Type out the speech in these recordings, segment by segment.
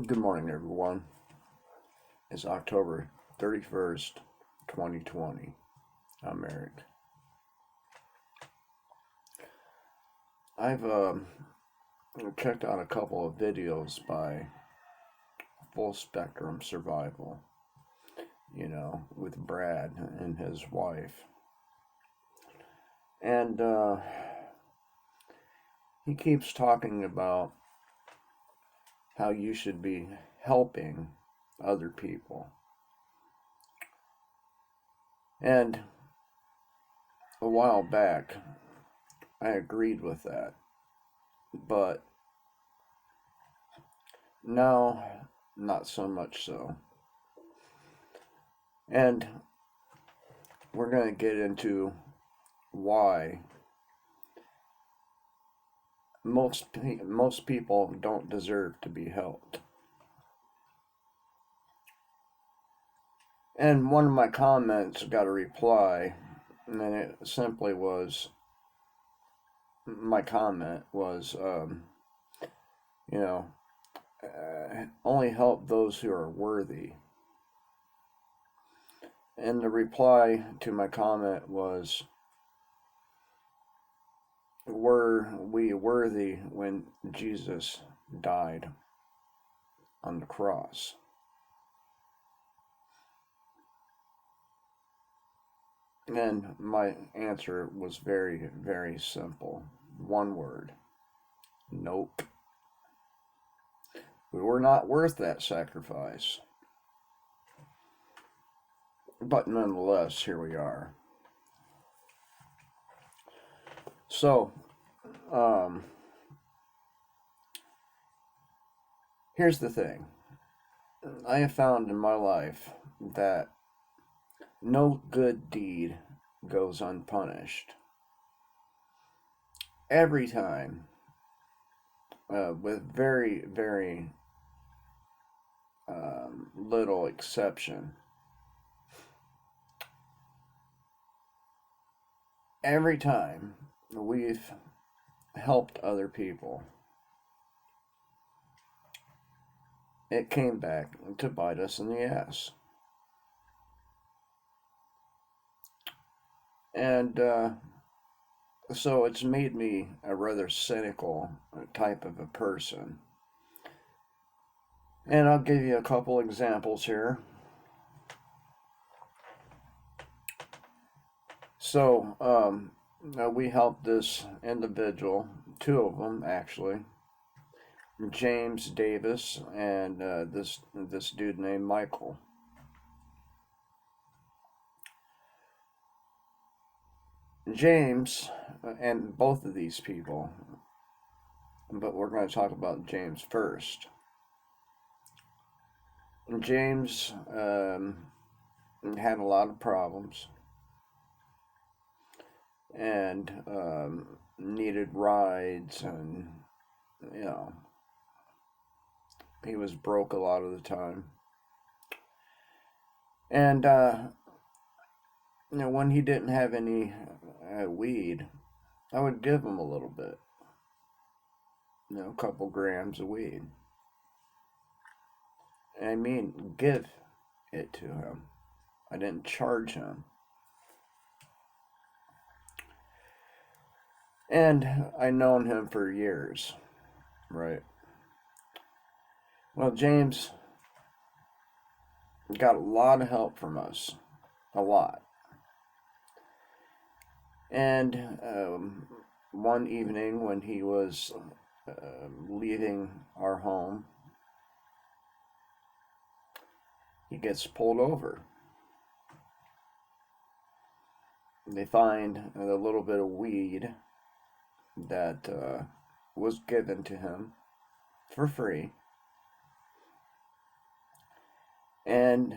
Good morning, everyone. It's October 31st, 2020. I'm Eric. I've checked out a couple of videos by Full Spectrum Survival, with Brad and his wife. And he keeps talking about how you should be helping other people. And a while back, I agreed with that. But now, not so much so. And we're going to get into why most people don't deserve to be helped. And one of my comments got a reply, and it simply was, my comment was, you know, only help those who are worthy. And the reply to my comment was, were we worthy when Jesus died on the cross? And my answer was very, very simple. One word. Nope. We were not worth that sacrifice. But nonetheless, here we are. So, here's the thing. I have found in my life that no good deed goes unpunished. Every time, with very, very little exception, every time we've helped other people, it came back to bite us in the ass. And so it's made me a rather cynical type of a person. And I'll give you a couple examples here. So, we helped this individual, two of them actually, James Davis and this dude named Michael. James and both of these people, but we're going to talk about James first. James had a lot of problems and needed rides, and he was broke a lot of the time. And when he didn't have any weed, I would give him a little bit, a couple grams of weed. I mean, give it to him. I didn't charge him. And I known him for years, right? Well, James got a lot of help from us, a lot. And one evening when he was leaving our home, he gets pulled over. They find a little bit of weed that was given to him for free. And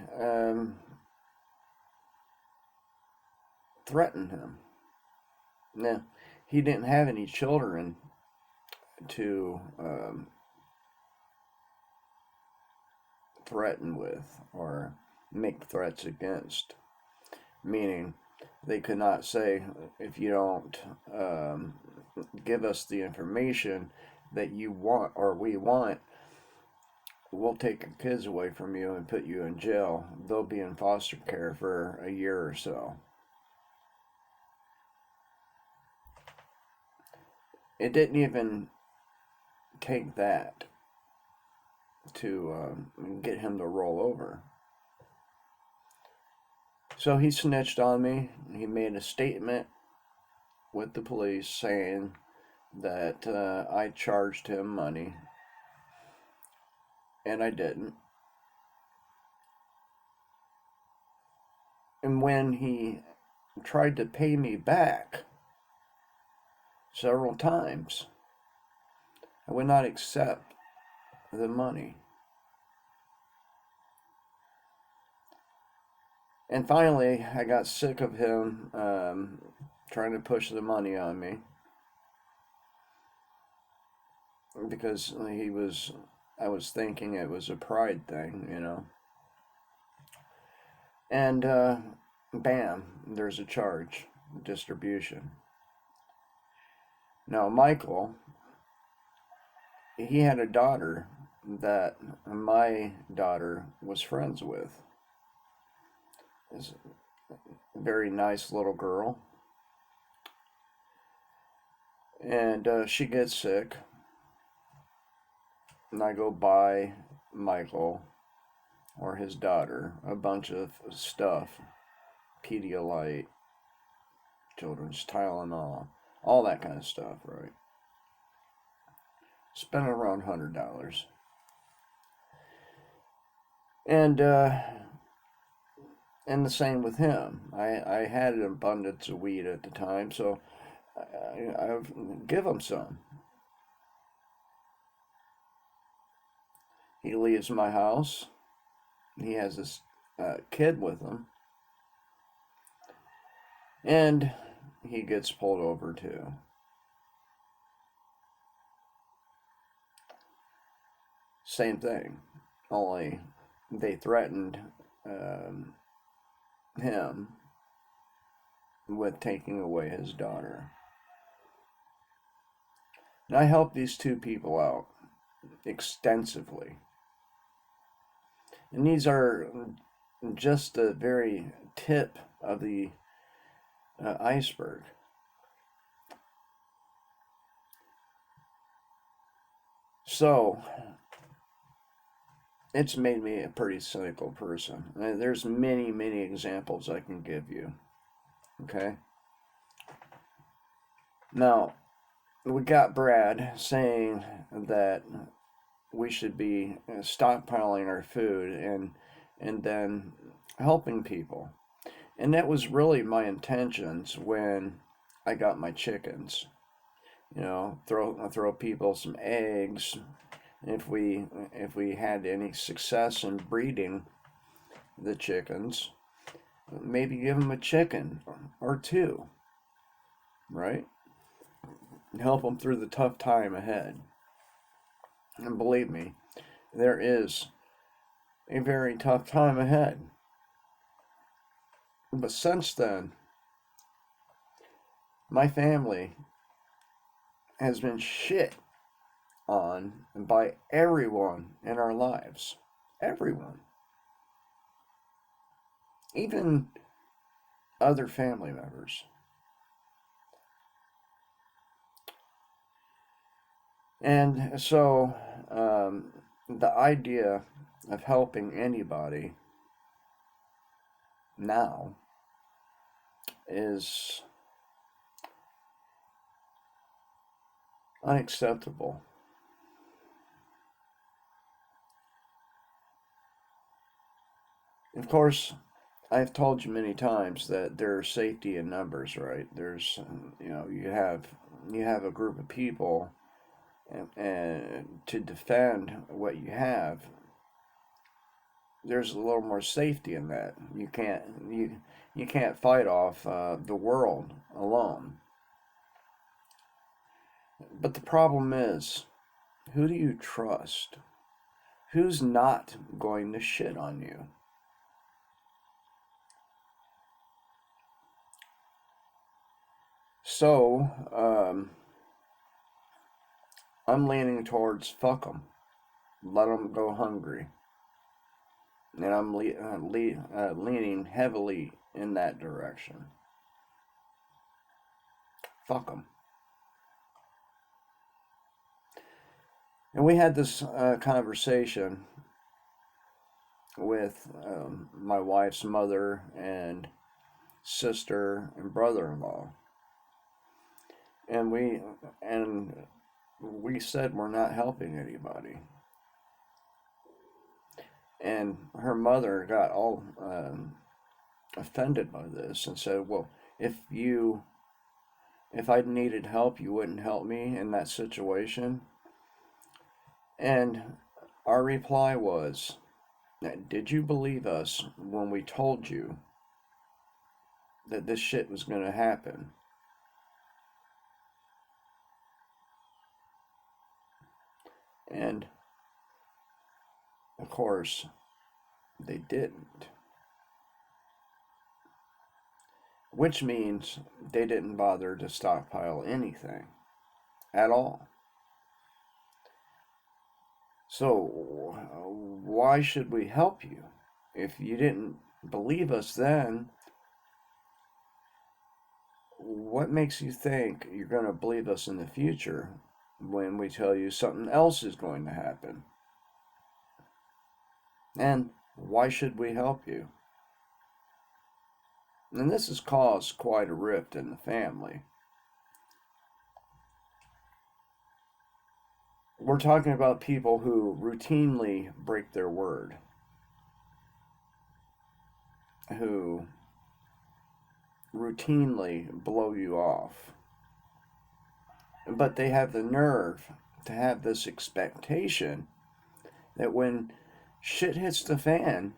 threatened him. Now, he didn't have any children to threaten with or make threats against, meaning they could not say, if you don't give us the information that you want or we want, we'll take your kids away from you and put you in jail. They'll be in foster care for a year or so. It didn't even take that to get him to roll over. So he snitched on me. He made a statement with the police saying that I charged him money, and I didn't. And when he tried to pay me back several times, I would not accept the money. And finally, I got sick of him trying to push the money on me because I was thinking it was a pride thing, you know. And bam, there's a charge, distribution. Now, Michael, he had a daughter that my daughter was friends with. It's a very nice little girl. And she gets sick. And I go buy Michael or his daughter a bunch of stuff, Pedialyte, children's Tylenol, all that kind of stuff, right? Spent around $100. And and the same with him. I had an abundance of weed at the time, so I give him some. He leaves my house. He has this kid with him, and he gets pulled over too. Same thing, only they threatened um, him with taking away his daughter. And I helped these two people out extensively. And these are just the very tip of the iceberg. So, it's made me a pretty cynical person. There's many, many examples I can give you. Okay? Now, we got Brad saying that we should be stockpiling our food and then helping people. And that was really my intentions when I got my chickens. You know, throw people some eggs. If we had any success in breeding the chickens, maybe give them a chicken or two, right? And help them through the tough time ahead. And believe me, there is a very tough time ahead. But since then, my family has been shit on by everyone in our lives. Everyone. Even other family members. And so the idea of helping anybody now is unacceptable. Of course, I've told you many times that there's safety in numbers, right? There's, you have a group of people, and to defend what you have, there's a little more safety in that. You can't fight off the world alone. But the problem is, who do you trust? Who's not going to shit on you? So, I'm leaning towards fuck 'em. let them go hungry. And I'm leaning heavily in that direction. Fuck them. And we had this conversation with my wife's mother and sister and brother-in-law, and we said we're not helping anybody. And her mother got all offended by this and said, "Well, if I needed help, you wouldn't help me in that situation." And our reply was, "Did you believe us when we told you that this shit was going to happen?" And of course, they didn't. Which means they didn't bother to stockpile anything at all. So, why should we help you? If you didn't believe us then, what makes you think you're going to believe us in the future when we tell you something else is going to happen? And why should we help you? And this has caused quite a rift in the family. We're talking about people who routinely break their word, who routinely blow you off, but they have the nerve to have this expectation that when shit hits the fan,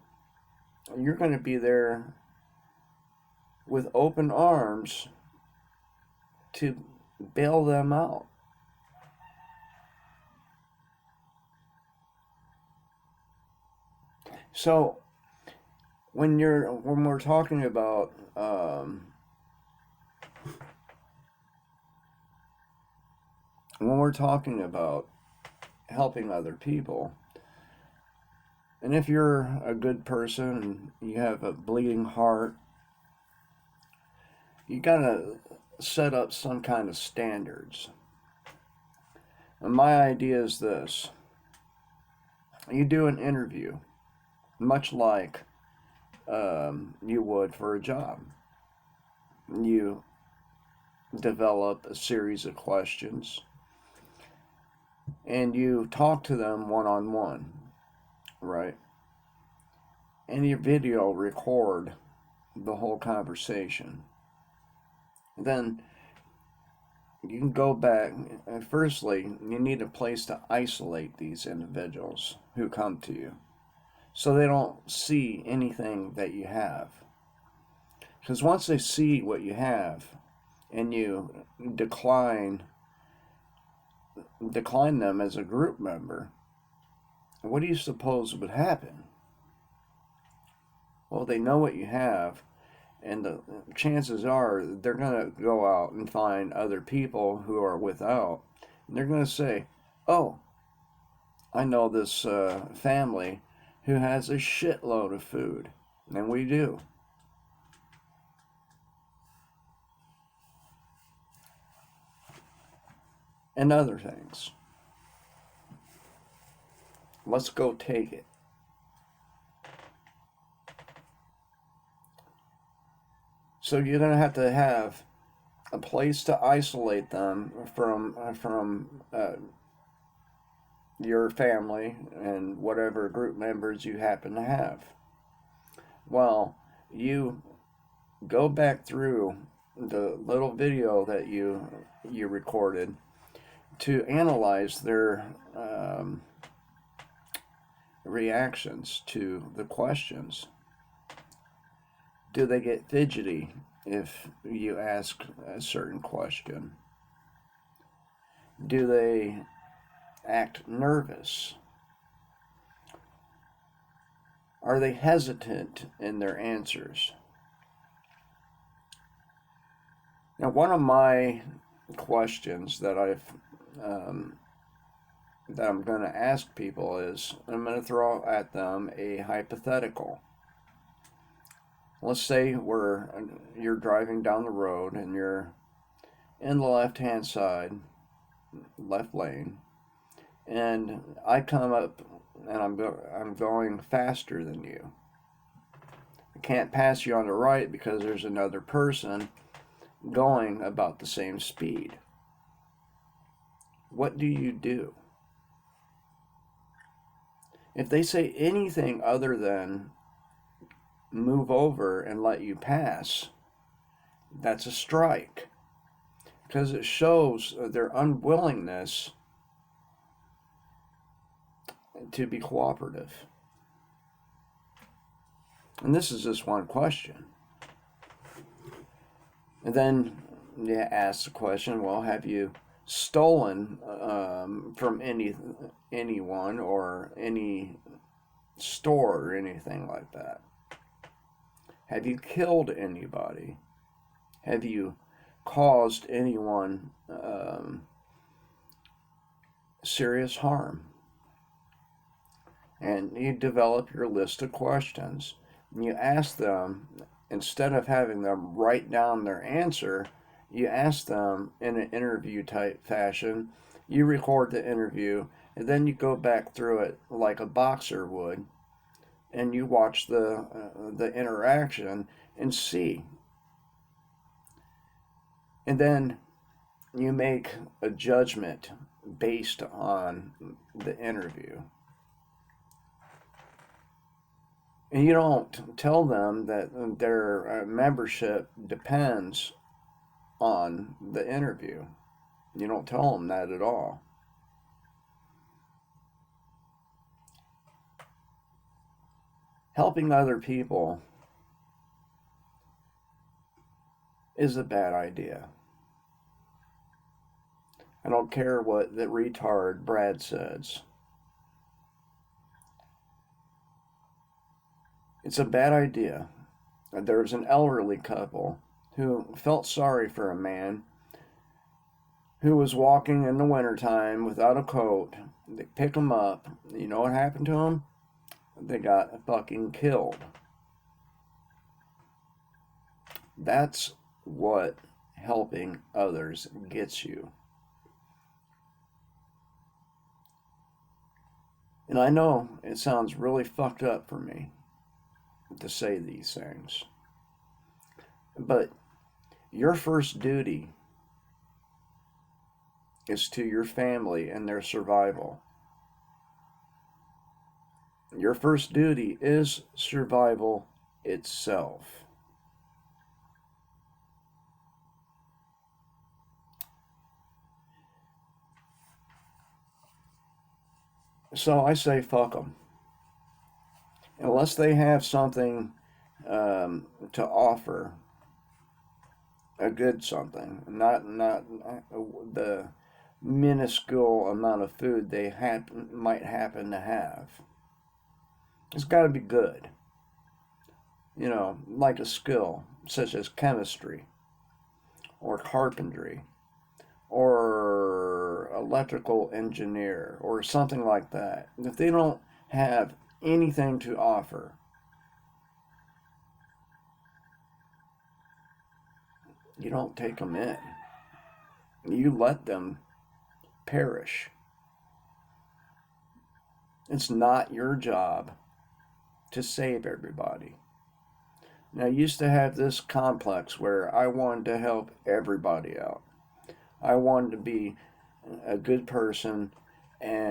you're going to be there with open arms to bail them out. So when we're talking about helping other people, and if you're a good person and you have a bleeding heart, you gotta set up some kind of standards. And my idea is this: you do an interview, much like you would for a job. You develop a series of questions and you talk to them one on one, right? And you video record the whole conversation. Then you can go back. Firstly, you need a place to isolate these individuals who come to you so they don't see anything that you have. Because once they see what you have and you decline them as a group member, what do you suppose would happen? Well, they know what you have, and the chances are they're going to go out and find other people who are without, and they're going to say, "Oh, I know this family who has a shitload of food," and we do. And other things. Let's go take it. So you're going to have a place to isolate them from your family and whatever group members you happen to have. Well, you go back through the little video that you recorded to analyze their reactions to the questions. Do they get fidgety if you ask a certain question? Do they act nervous? Are they hesitant in their answers? Now, one of my questions that I've that I'm going to ask people is I'm going to throw at them a hypothetical. Let's say you're driving down the road and you're in the left-hand side, left lane, and I come up and I'm going faster than you. I can't pass you on the right because there's another person going about the same speed. What do you do? If they say anything other than move over and let you pass, that's a strike, because it shows their unwillingness to be cooperative. And this is just one question. And then you ask the question, well, have you stolen from anyone or any store or anything like that? Have you killed anybody? Have you caused anyone serious harm? And you develop your list of questions. And you ask them, instead of having them write down their answer, you ask them in an interview type fashion. You record the interview, and then you go back through it like a boxer would, and you watch the interaction and see. And then you make a judgment based on the interview. And you don't tell them that their membership depends on the interview. You don't tell them that at all. Helping other people is a bad idea. I don't care what the retard Brad says. It's a bad idea. There was an elderly couple who felt sorry for a man who was walking in the wintertime without a coat. They pick him up. You know what happened to him? They got fucking killed. That's what helping others gets you. And I know it sounds really fucked up for me to say these things, but your first duty is to your family and their survival. Your first duty is survival itself. So I say fuck them. Unless they have something to offer, a good something, not the minuscule amount of food they might happen to have. It's got to be good. You know, like a skill such as chemistry or carpentry or electrical engineer or something like that. If they don't have anything to offer, you don't take them in. You let them perish. It's not your job to save everybody. Now, I used to have this complex where I wanted to help everybody out. I wanted to be a good person and